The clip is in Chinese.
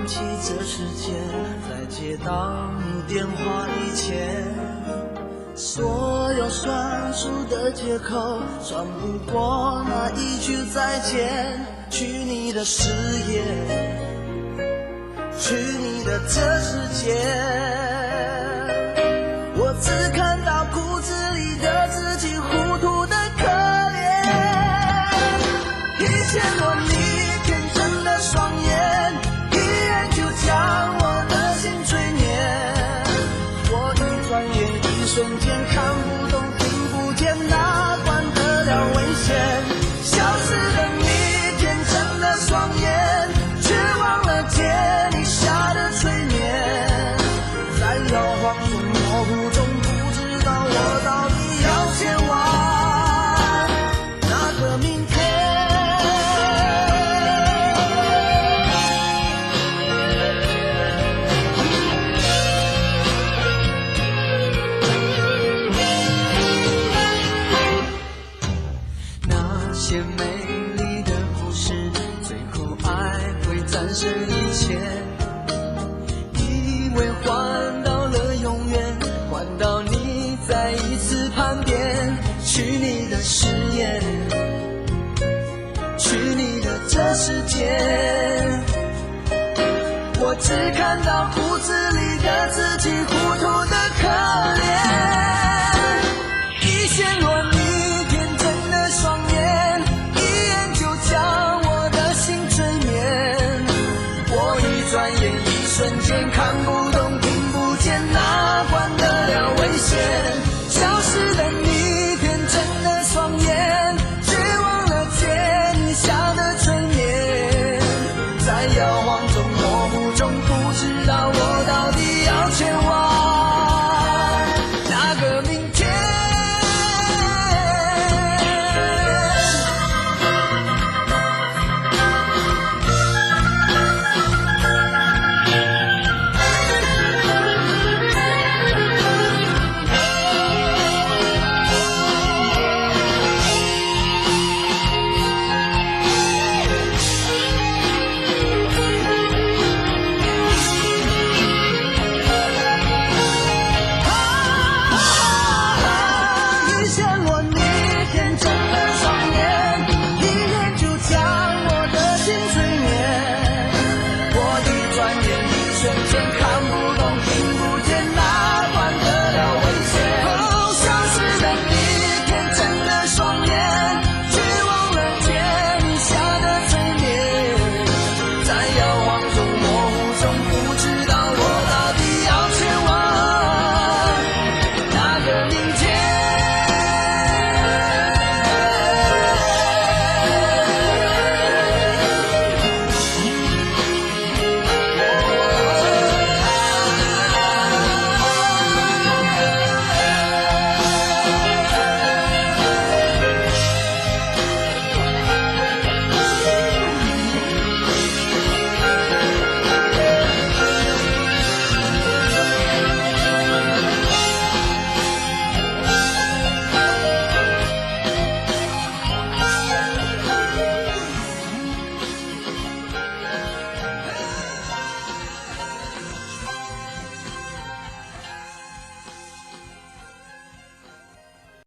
忘记这世界，在接到你电话以前，所有算数的借口算不过那一句再见。去你的誓言，去你的这世界，我只看到骨子里的自己糊涂的可怜。以前我你天真的双眼，一眼就将我的心催眠，我一转眼一瞬间看不懂听不见，哪管得了危险。消失的你天真的双眼，却忘了借你下的催眠，在摇晃中模糊中不知道我到底要前往哪个明天。那些美丽的故事，最后爱会战胜一切，以为换到了永远，换到你再一次叛变。去你的誓言，去你的这世界，我只看到骨子